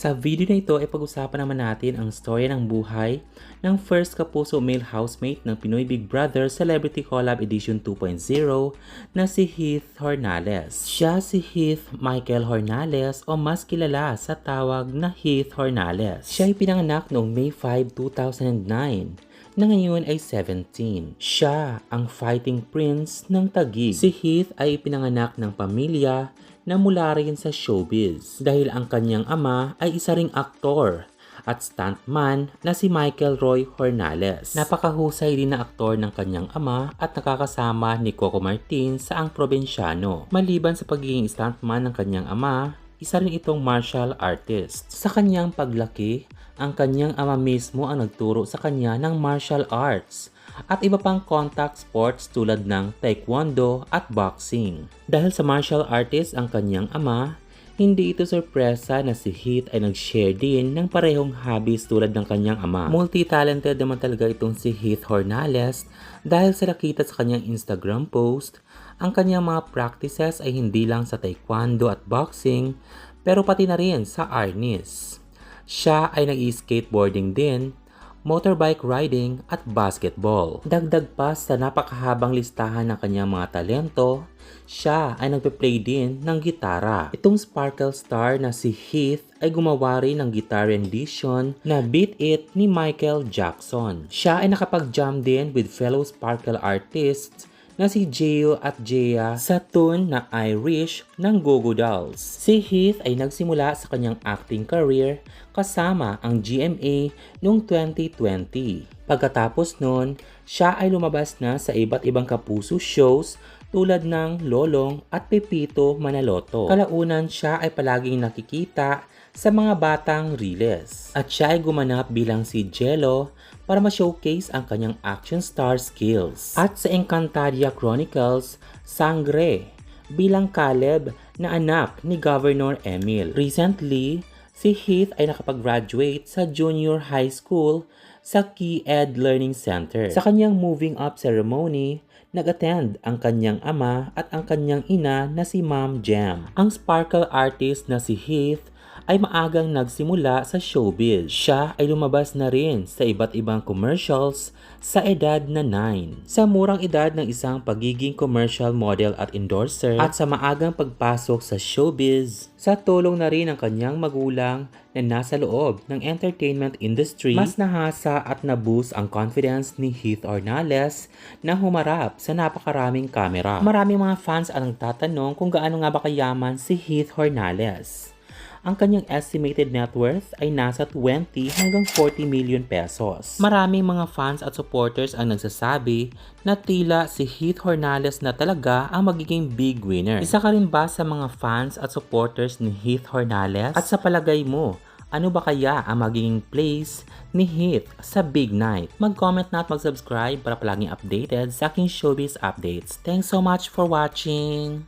Sa video na ito ay pag-usapan naman natin ang storya ng buhay ng first kapuso male housemate ng Pinoy Big Brother Celebrity Collab Edition 2.0 na si Heath Hornales. Siya si Heath Michael Hornales o mas kilala sa tawag na Heath Hornales. Siya ay pinanganak noong May 5, 2009 na ngayon ay 17. Siya ang fighting prince ng Taguig. Si Heath ay pinanganak ng pamilya na mula rin sa showbiz dahil ang kanyang ama ay isa ring aktor at stuntman na si Michael Roy Hornales. Napakahusay din na aktor ng kanyang ama at nakakasama ni Coco Martin sa Ang Probinsyano. Maliban sa pagiging stuntman ng kanyang ama, isa rin itong martial artist. Sa kanyang paglaki, ang kanyang ama mismo ang nagturo sa kanya ng martial arts at iba pang contact sports tulad ng taekwondo at boxing. Dahil sa martial artist ang kanyang ama, hindi ito sorpresa na si Heath ay nag-share din ng parehong hobbies tulad ng kanyang ama. Multi-talented naman talaga itong si Heath Hornales dahil sa nakita sa kanyang Instagram post, ang kanyang mga practices ay hindi lang sa taekwondo at boxing, pero pati na rin sa arnis. Siya ay nag-skateboarding din, motorbike riding at basketball. Dagdag pa sa napakahabang listahan ng kanyang mga talento, siya ay nagpe-play din ng gitara. Itong sparkle star na si Heath ay gumawa rin ng guitar rendition na Beat It ni Michael Jackson. Siya ay nakapag-jam din with fellow sparkle artists na si Gio at Gia sa tune na Irish ng Go-Go Dolls. Si Heath ay nagsimula sa kanyang acting career kasama ang GMA noong 2020. Pagkatapos nun, siya ay lumabas na sa iba't ibang kapuso shows tulad ng Lolong at Pepito Manaloto. Kalaunan siya ay palaging nakikita sa mga batang Riles. At siya ay gumanap bilang si Jello para ma-showcase ang kanyang action star skills. At sa Encantadia Chronicles, Sangre bilang Caleb na anak ni Governor Emil. Recently, si Heath ay nakapag-graduate sa junior high school sa Key Ed Learning Center. Sa kanyang moving up ceremony, nag-attend ang kanyang ama at ang kanyang ina na si Ma'am Jam. Ang sparkle artist na si Heath ay maagang nagsimula sa showbiz. Siya ay lumabas na rin sa iba't ibang commercials sa edad na 9. Sa murang edad ng isang pagiging commercial model at endorser at sa maagang pagpasok sa showbiz, sa tulong na rin ng kanyang magulang na nasa loob ng entertainment industry, mas nahasa at naboost ang confidence ni Heath Hornales na humarap sa napakaraming kamera. Maraming mga fans ang nagtatanong kung gaano nga ba kayaman si Heath Hornales. Ang kanyang estimated net worth ay nasa 20 hanggang 40 million pesos. Maraming mga fans at supporters ang nagsasabi na tila si Heath Hornales na talaga ang magiging big winner. Isa ka rin ba sa mga fans at supporters ni Heath Hornales? At sa palagay mo, ano ba kaya ang magiging place ni Heath sa Big Night? Mag-comment na at mag-subscribe para palaging updated sa aking showbiz updates. Thanks so much for watching!